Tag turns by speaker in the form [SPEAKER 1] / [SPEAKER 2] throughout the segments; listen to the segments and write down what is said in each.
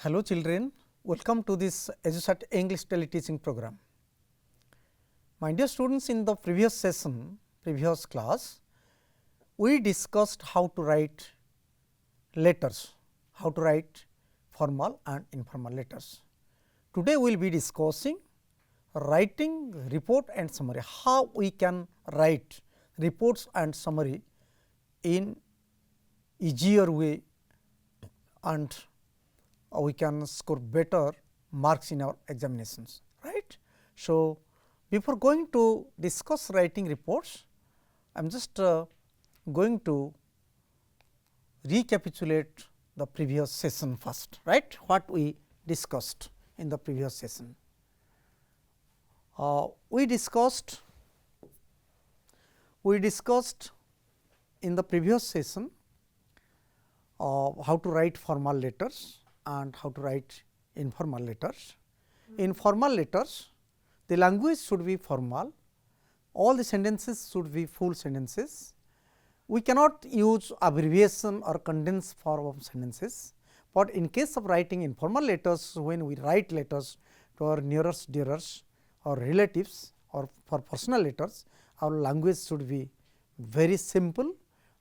[SPEAKER 1] Hello children, welcome to this EduSat English Teleteaching program. My dear students, in the previous class, we discussed how to write letters, how to write formal and informal letters. Today we will be discussing writing report and summary, how we can write reports and summary in easier way and we can score better marks in our examinations, right. So, before going to discuss writing reports, I am just going to recapitulate the previous session first, right, what we discussed in the previous session. We discussed in the previous session how to write formal letters and how to write informal letters. In formal letters, the language should be formal, all the sentences should be full sentences. We cannot use abbreviation or condensed form of sentences, but in case of writing informal letters, when we write letters to our nearest dearest or relatives or for personal letters, our language should be very simple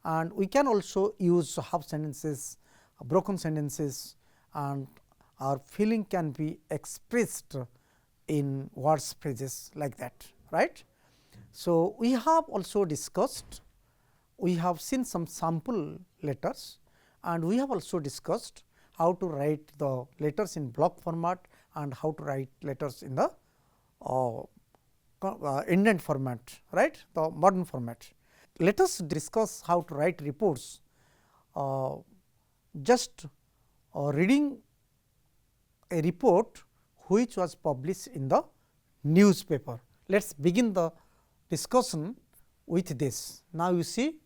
[SPEAKER 1] and we can also use half sentences, broken sentences, and our feeling can be expressed in words, phrases like that, right. So, we have also discussed, we have seen some sample letters and we have also discussed how to write the letters in block format and how to write letters in the indent format, right, the modern format. Let us discuss how to write reports just reading a report which was published in the newspaper. Let us begin the discussion with this. Now, you see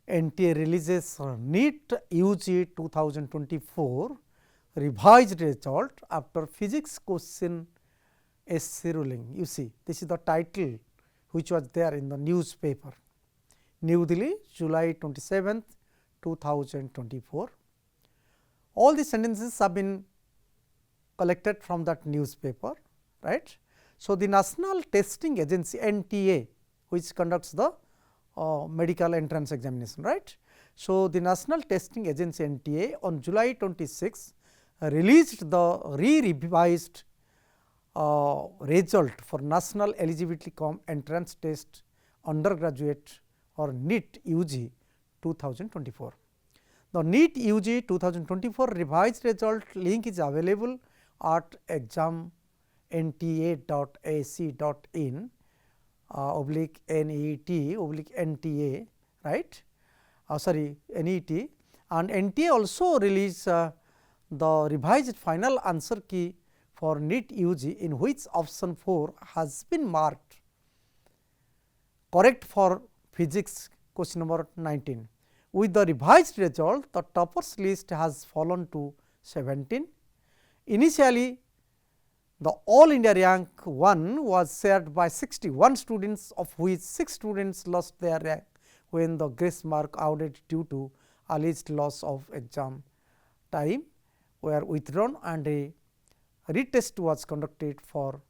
[SPEAKER 1] NTA releases NEET UG 2024 revised result after physics question SC ruling. You see, this is the title which was there in the newspaper. New Delhi, July 27th, 2024. All the sentences have been collected from that newspaper, right. So, the National Testing Agency NTA, which conducts the medical entrance examination, right. So, the National Testing Agency NTA on July 26 released the revised result for National Eligibility Entrance Test Undergraduate or NEET UG 2024. The NEET UG 2024 revised result link is available at examnta.ac.in oblique NET oblique NTA, right, NET, and NTA also released the revised final answer key for NEET UG, in which option 4 has been marked correct for physics question number 19. With the revised result, the toppers list has fallen to 17. Initially, the all India rank 1 was shared by 61 students, of which 6 students lost their rank when the grace mark awarded due to alleged loss of exam time were withdrawn, and a retest was conducted for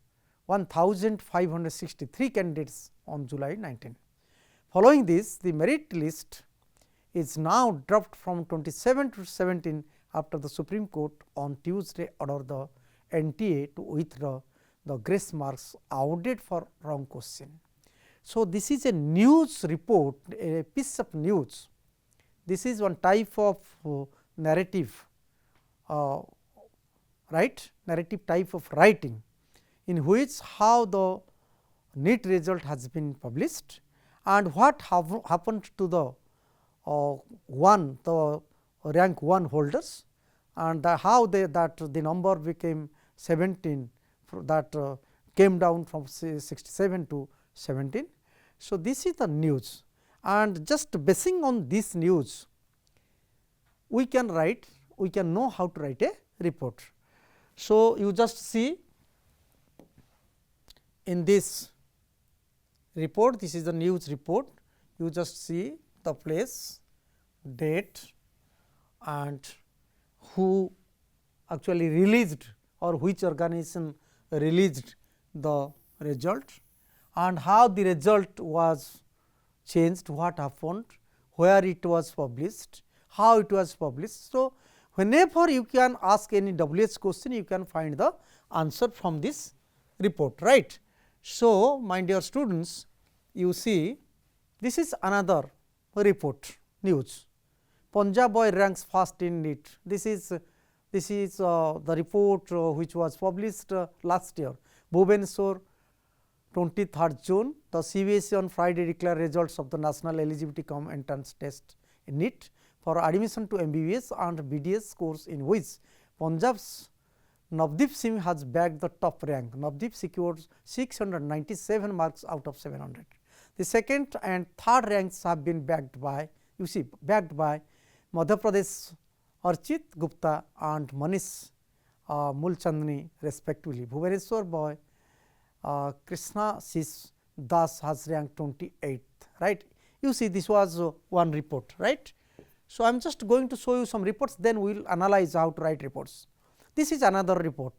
[SPEAKER 1] 1563 candidates on July 19. Following this, the merit list is now dropped from 27 to 17 after the Supreme Court on Tuesday ordered the NTA to withdraw the grace marks awarded for wrong question. So, this is a news report, a piece of news. This is one type of narrative, right, narrative type of writing, in which how the NEET result has been published and what happened to the the rank 1 holders, and how that the number became 17, that came down from 67 to 17. So, this is the news, and just basing on this news we can know how to write a report. So, you just see in this report, this is the news report, you just see the place, date and who actually released or which organization released the result, and how the result was changed, what happened, where it was published, how it was published. So, whenever you can ask any WH question, you can find the answer from this report, right. So, my dear students, you see this is another report news. Punjab boy ranks first in NEET. This is the report which was published last year. Bhubaneswar, 23rd June, the CBSE on Friday declared results of the National Eligibility cum Entrance Test in NEET for admission to MBBS and BDS course, in which Punjab's Navdeep Singh has bagged the top rank. Navdeep secured 697 marks out of 700. The second and third ranks have been bagged by, Madhya Pradesh Archit Gupta and Manish Mulchandani respectively. Bhubaneswar boy Krishna Sis Das has ranked 28th, right. You see this was one report, right. So, I am just going to show you some reports, then we will analyze how to write reports. This is another report.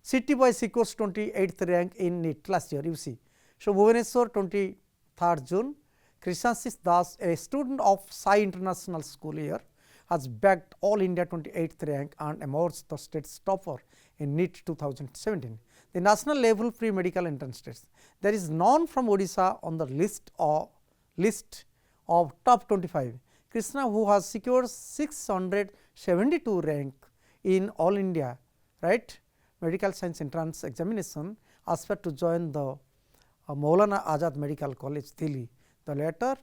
[SPEAKER 1] City boy secures 28th rank in NEET last year, you see. So, Bhubaneswar 23rd June, Krishna Sis Das, a student of Sai International School here, has bagged all India 28th rank and emerged the state's topper in NEET 2017. The national level pre medical entrance test. There is none from Odisha on the list of top 25. Krishna, who has secured 672 rank in all India, right, medical science entrance examination, aspired to join the Maulana Azad Medical College, Delhi. The latter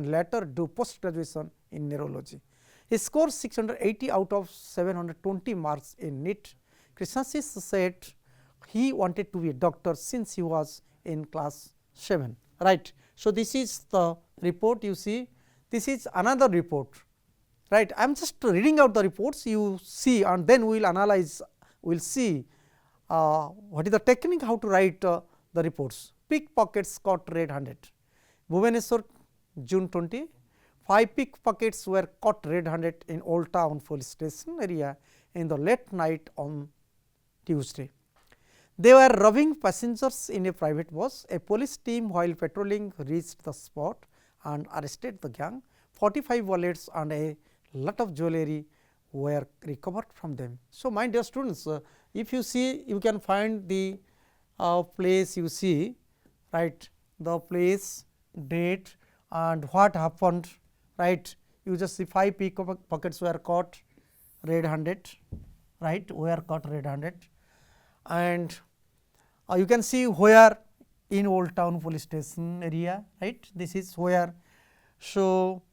[SPEAKER 1] later do post graduation in neurology. He scored 680 out of 720 marks in NEET. Krishna said he wanted to be a doctor since he was in class 7, right. So, this is the report, you see. This is another report, right. I am just reading out the reports, you see, and then we will analyze, we will see what is the technique how to write the reports. Pickpockets caught red-handed. Bhubaneswar, June 20, 5 pickpockets were caught red-handed in Old Town police station area in the late night on Tuesday. They were robbing passengers in a private bus. A police team, while patrolling, reached the spot and arrested the gang. 45 wallets and a lot of jewelry were recovered from them. So, my dear students, if you see, you can find the place, you see, right, the place, date and what happened, right. You just see 5 pickpockets were caught red-handed, right, were caught red-handed, and you can see where in Old Town police station area, right. This is where. So,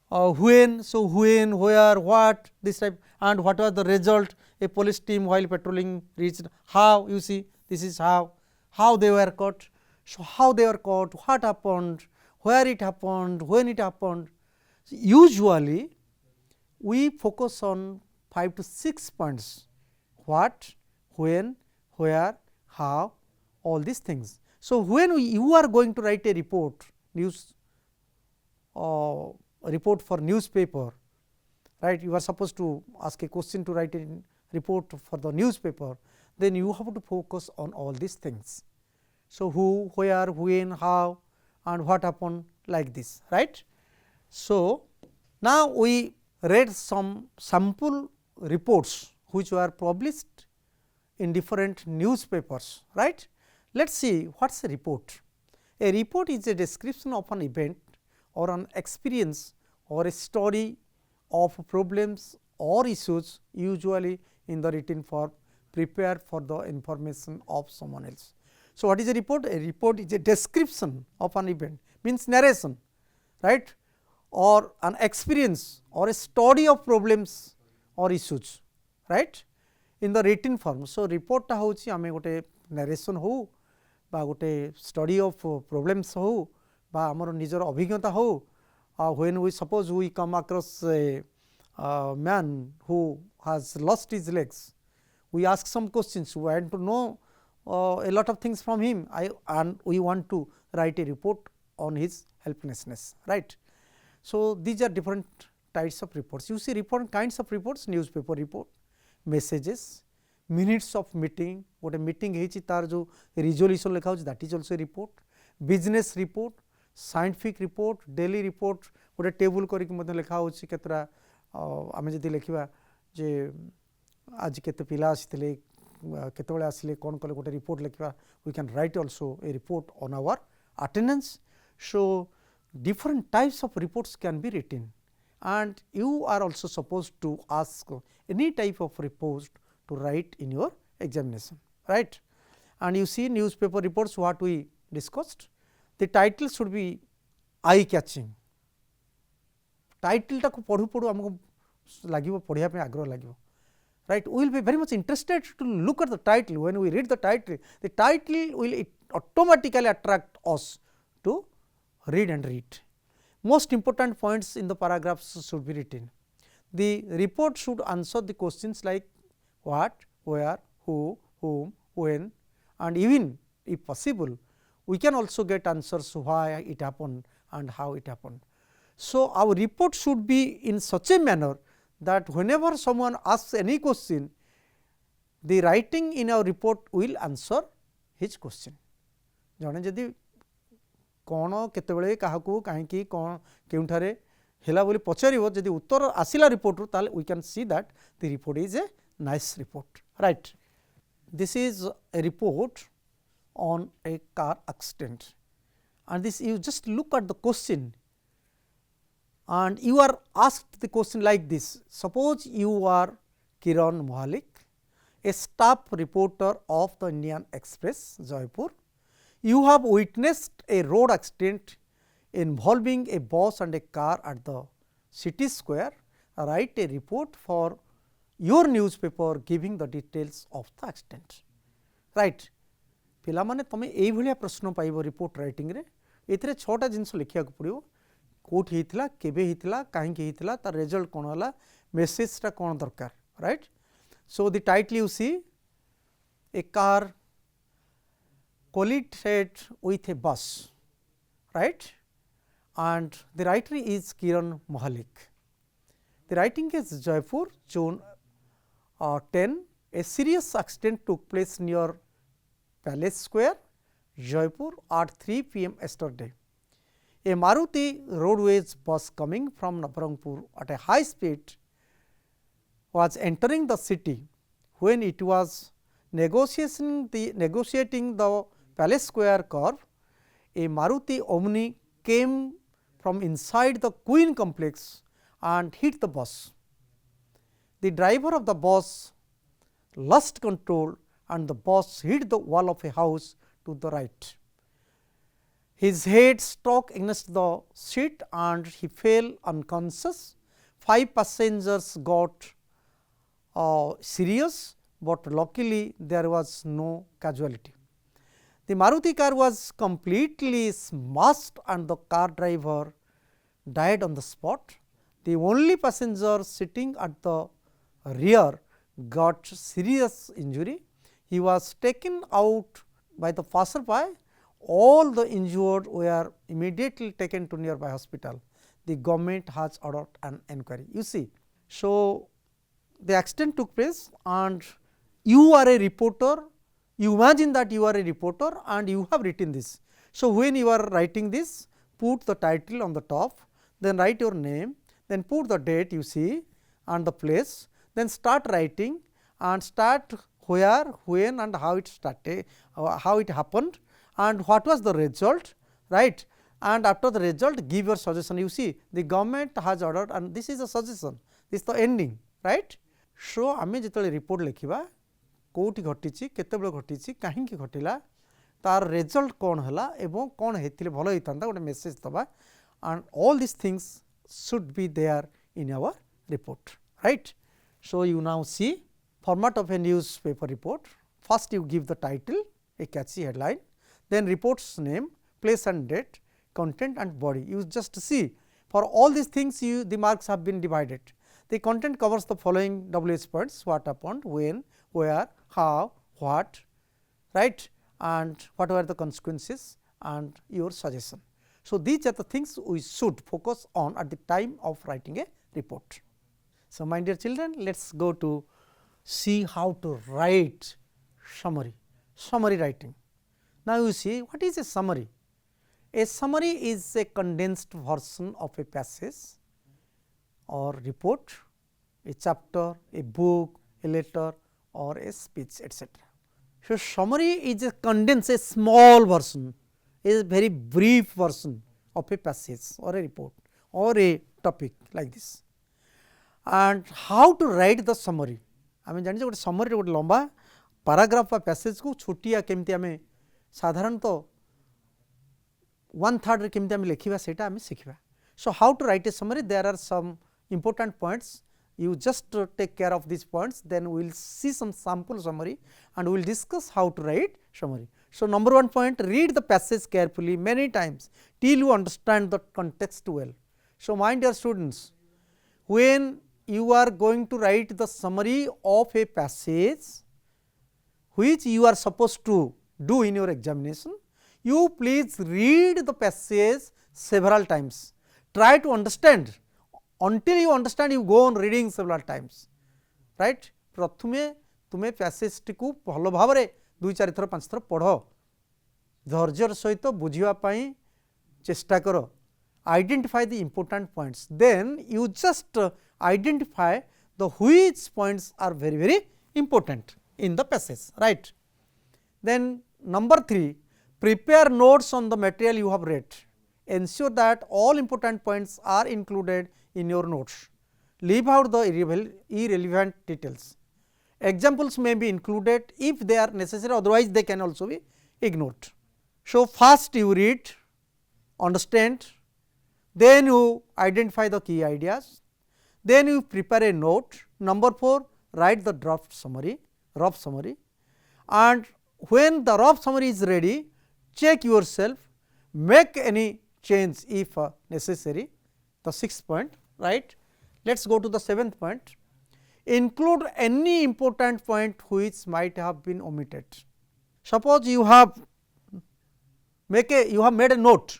[SPEAKER 1] when, so when, where, what, this type, and what was the result, a police team while patrolling reached, how, you see, this is how they were caught. So, how they were caught, what happened, where it happened, when it happened. So, usually we focus on 5 to 6 points, what, when, where, how, all these things. So, when you are going to write a report, report for newspaper, right, you are supposed to ask a question to write a report for the newspaper, then you have to focus on all these things. So, who, where, when, how and what happened, like this, right. So, now we read some sample reports which were published in different newspapers, right. Let us see what is a report. A report is a description of an event or an experience or a story of problems or issues, usually in the written form, prepared for the information of someone else. So, what is a report? A report is a description of an event, means narration, right, or an experience or a story of problems or issues, right, in the written form. So, report टा होची आमे गोटे narration हो बा गोटे study of problems हो बा आमर निजर अभिज्ञता हो. When we suppose we come across a man who has lost his legs, we ask some questions, we want to know a lot of things from him, and we want to write a report on his helplessness, right. So, these are different types of reports. You see different kinds of reports, newspaper report, messages, minutes of meeting, what a meeting ହେଇଛି तार जो resolution लिखा होଉଛି that is also a report, business report, scientific report, daily report ଗୋଟେ table କରିକି ମଧ୍ୟ लिखा होଉଛି केतरा आमे जदि लिखिबा जे आज केते पिला आसिथिले केतेबेले आसिले कोन कले गोटे report लिखिबा we can write also a report on our attendance. So different types of reports can be written, and you are also supposed to ask any type of report to write in your examination, right. And you see newspaper reports what we discussed, the title should be eye catching. Title ta को पढ़ु पढ़ु हमको लागिबो पढ़िया पे आग्रह लागिबो, right. We will be very much interested to look at the title. When we read the title will automatically attract us to read and read. Most important points in the paragraphs should be written. The report should answer the questions like what, where, who, whom, when, and even if possible we can also get answers why it happened and how it happened. So our report should be in such a manner that whenever someone asks any question, the writing in our report will answer his question. जने जदि कौन केतेबेले काहाकू काहेकि कौन केउठारे हेला बोली पचारिबो जदि उत्तर आसिला report रु ताले we can see that the report is a nice report, right. This is a report on a car accident, and this you just look at the question and you are asked the question like this. Suppose you are Kiran Mohalik, a staff reporter of the Indian Express, Jaipur. You have witnessed a road accident involving a bus and a car at the city square. Write a report for your newspaper giving the details of the accident, right. पिला माने तमे एई भलिया प्रश्न पाइबो report writing रे एथरे छोटा जिंस लिखिया को पड़ियो coat हेतिला केबे हेतिला काहे के हेतिला तार रिजल्ट कोन होला मेसेज ता कोन दरकार, right. So the title you see a car collided with a bus, right, and the writer is Kiran Mohalik. The writing is Jaipur, June 10. A serious accident took place near Palace Square, Jaipur at 3 p.m. yesterday. A Maruti roadways bus coming from Nabarangpur at a high speed was entering the city. When it was negotiating the Palace Square curve, a Maruti Omni came from inside the Queen complex and hit the bus. The driver of the bus lost control and the bus hit the wall of a house to the right. His head struck against the seat and he fell unconscious. 5 passengers got serious, but luckily there was no casualty. The Maruti car was completely smashed and the car driver died on the spot. The only passenger sitting at the rear got serious injury. He was taken out by the passerby. All the injured were immediately taken to nearby hospital. The government has ordered an enquiry. You see, so the accident took place and you are a reporter. You imagine that you are a reporter and you have written this. So when you are writing this, put the title on the top, then write your name, then put the date you see and the place, then start writing and start where, when and how it started, how it happened and what was the result, right. And after the result give your suggestion. You see the government has ordered and this is a suggestion, this is the ending, right. So आमे जेतले report लिखिबा कोठी घटिछि केतेबेले घटिछि काहेकि घटिला तार result कोन हला एवं कोन हेतिले भलो हितांता गोटे message दबा and all these things should be there in our report, right. So you now see format of a newspaper report. First you give the title, a catchy headline, then report's name, place and date, content and body. You just see for all these things the marks have been divided. The content covers the following WH points: what happened, when, where, how, what, right, and what were the consequences and your suggestion. So these are the things we should focus on at the time of writing a report. So, my dear children, let us go to see how to write summary writing. Now, you see what is a summary? A summary is a condensed version of a passage or report, a chapter, a book, a letter or a speech, etc. So, summary is a condensed, a small version, is a very brief version of a passage or a report or a topic like this. And how to write the summary? आम जानी गोटे summary गोटे लंबा paragraph बा passage को छोटिया केमती आम साधारणतः 1/3 केमती आम लिखा सेटा आम शिखा. So, how to write a summary? There are some important points. You just take care of these points, then we will see some sample summary and we will discuss how to write summary. So, number 1 point, read the passage carefully many times till you understand the context well. So, my dear students, when you are going to write the summary of a passage which you are supposed to do in your examination, you please read the passage several times. Try to understand. Until you understand, you go on reading several times, right. प्रथमे तुम्हें passage T को भल भाव में 2-4 थर 5 थर पढ़, धैर्यर सहित बुझापी चेष्टा कर, identify the important points, then you just identify the which points are very important in the passage, right. Then number 3, prepare notes on the material you have read. Ensure that all important points are included in your notes. Leave out the irrelevant details. Examples may be included if they are necessary, otherwise they can also be ignored. So, first you read, understand, then you identify the key ideas, then you prepare a note. Number 4, write the rough summary, and when the rough summary is ready, check yourself, make any change if necessary. The 6th point, right. Let us go to the 7th point. Include any important point which might have been omitted. Suppose you have made a note,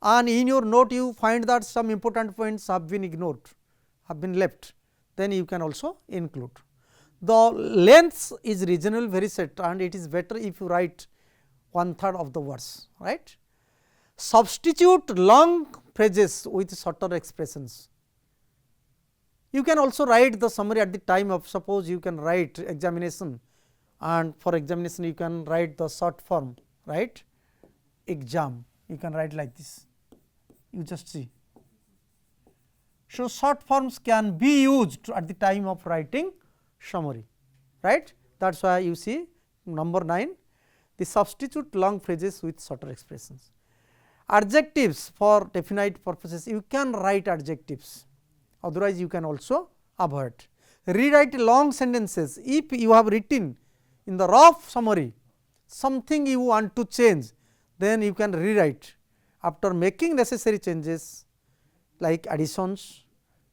[SPEAKER 1] and in your note you find that some important points have been ignored, have been left, then you can also include. The length is reasonable, very set, and it is better if you write 1/3 of the words, right. Substitute long phrases with shorter expressions. You can also write the summary at the time of, suppose you can write examination, and for examination you can write the short form, right, exam, you can write like this, you just see. So, short forms can be used at the time of writing summary, right. That is why you see number 9, the substitute long phrases with shorter expressions. Adjectives for definite purposes, you can write adjectives, otherwise you can also avoid. Rewrite long sentences. If you have written in the rough summary something you want to change, then you can rewrite. After making necessary changes like additions,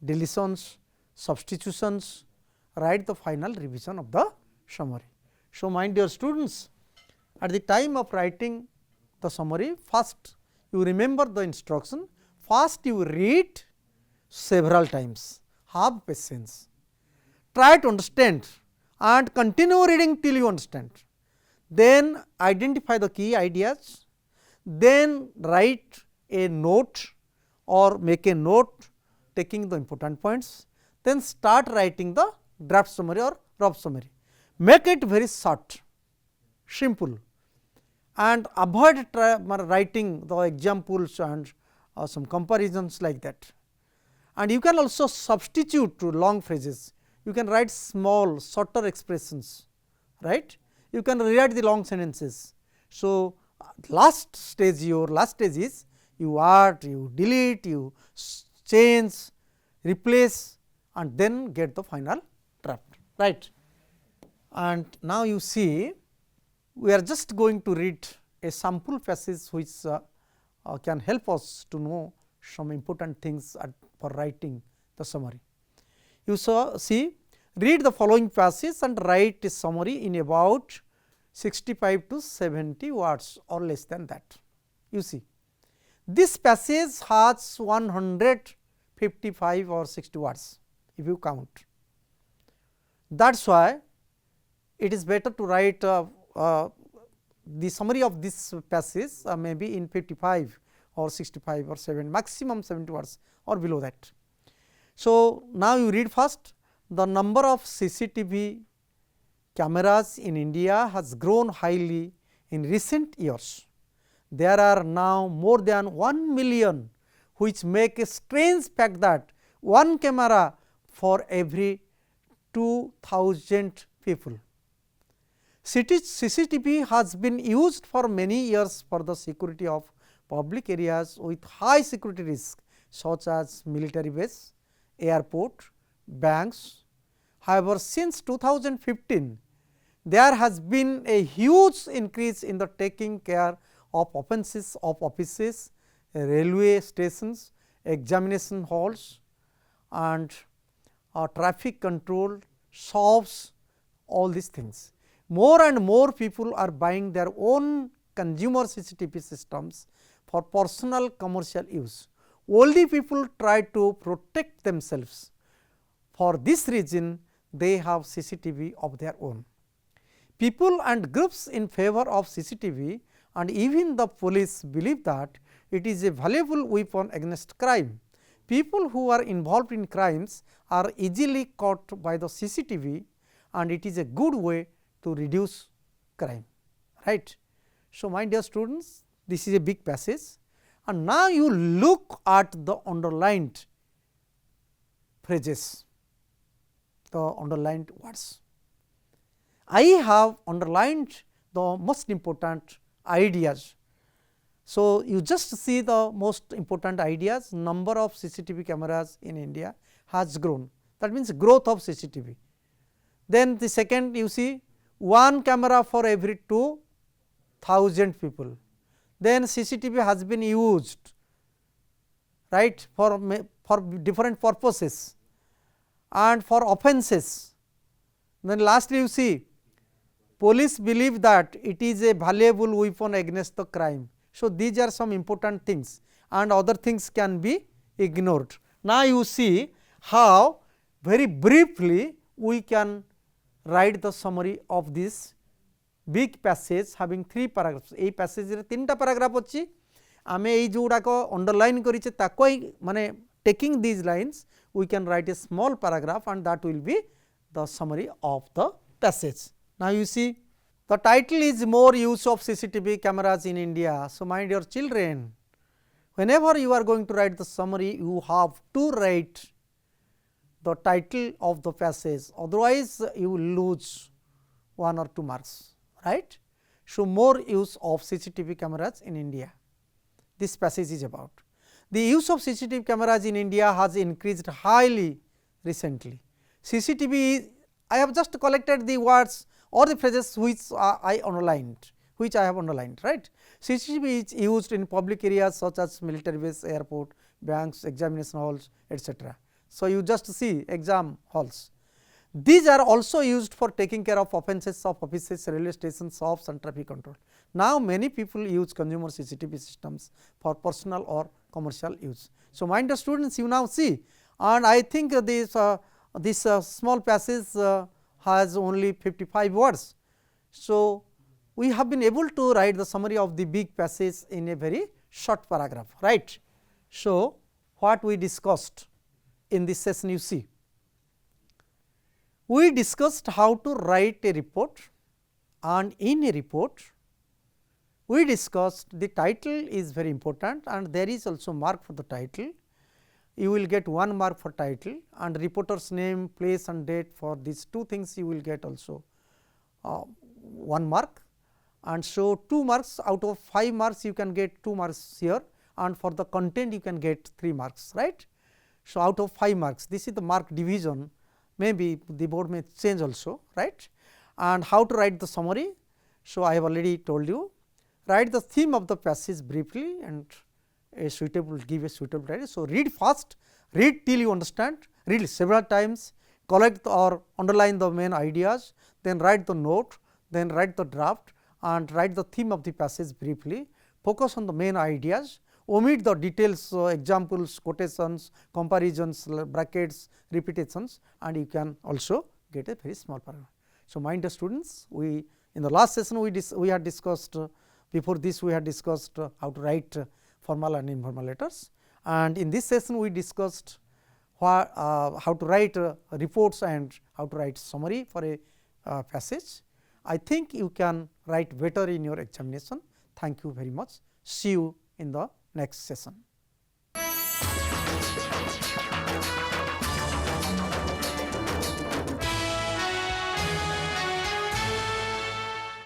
[SPEAKER 1] deletions, substitutions, write the final revision of the summary. So, my dear students, at the time of writing the summary, first you remember the instruction, first you read several times, have patience, try to understand and continue reading till you understand, then identify the key ideas, then write a note or make a note taking the important points, then start writing the draft summary or rough summary. Make it very short, simple, and avoid writing the examples and some comparisons like that. And you can also substitute to long phrases, you can write small shorter expressions, right. You can rewrite the long sentences. So, last stage is you add, you delete, you change, replace, and then get the final draft, right. And now you see, we are just going to read a sample passage which can help us to know some important things for writing the summary. You see, read the following passage and write a summary in about 65 to 70 words or less than that. You see, this passage has 150 55 or 60 words if you count. That is why it is better to write the summary of this passage maybe in 55 or 65 or 7 maximum 70 words or below that. So, now you read first. The number of CCTV cameras in India has grown highly in recent years. There are now more than 1 million, which make a strange fact that one camera for every 2000 people. CCTV has been used for many years for the security of public areas with high security risk such as military base, airport, banks. However, since 2015, there has been a huge increase in the taking care of offences of offices, railway stations, examination halls and traffic control, shops, all these things. More and more people are buying their own consumer CCTV systems for personal commercial use. Only people try to protect themselves. For this reason, they have CCTV of their own. People and groups in favor of CCTV and even the police believe that it is a valuable weapon against crime. People who are involved in crimes are easily caught by the CCTV and it is a good way to reduce crime, right. So, my dear students, this is a big passage and now you look at the underlined phrases, the underlined words. I have underlined the most important ideas. So, you just see the most important ideas. Number of CCTV cameras in India has grown, that means growth of CCTV. Then the second you see one camera for every 2000 people. Then CCTV has been used, right, for different purposes and for offences. Then lastly you see police believe that it is a valuable weapon against the crime. So, these are some important things and other things can be ignored. Now, you see how very briefly we can write the summary of this big passage having 3 paragraphs. এই passage रे 3টা paragraph ଅଛି. आमे এই जोड़ाको underline करिचे ताको माने taking these lines we can write a small paragraph and that will be the summary of the passage. Now, you see the title is more use of CCTV cameras in India. So, my dear children, whenever you are going to write the summary, you have to write the title of the passage, otherwise you will lose 1 or 2 marks, right. So, more use of CCTV cameras in India, this passage is about. The use of CCTV cameras in India has increased highly recently. CCTV is, I have just collected the words or the phrases which I underlined, which I have underlined, right. CCTV is used in public areas such as military base, airport, banks, examination halls, etc. So, you just see exam halls. These are also used for taking care of offences of offices, railway stations, shops and traffic control. Now, many people use consumer CCTV systems for personal or commercial use. So, my dear students, you now see and I think this small passage has only 55 words. So, we have been able to write the summary of the big passage in a very short paragraph, right. So, what we discussed in this session, you see, we discussed how to write a report and in a report we discussed the title is very important and there is also mark for the title. You will get 1 mark for title and reporter's name, place and date. For these 2 things you will get also 1 mark and so 2 marks out of 5 marks you can get 2 marks here and for the content you can get 3 marks, right. So, out of 5 marks this is the mark division, maybe the board may change also, right. And how to write the summary. So, I have already told you, write the theme of the passage briefly and a suitable, give a suitable title. So, read fast, read till you understand, read several times, collect or underline the main ideas, then write the note, then write the draft and write the theme of the passage briefly, focus on the main ideas. omit the details, examples, quotations, comparisons, brackets, repetitions, and you can also get a very small paragraph. So, my dear students, we in the last session we had discussed before this we had discussed how to write formal and informal letters, and in this session we discussed how to write reports and how to write summary for a passage. I think you can write better in your examination. Thank you very much. See you in the next session.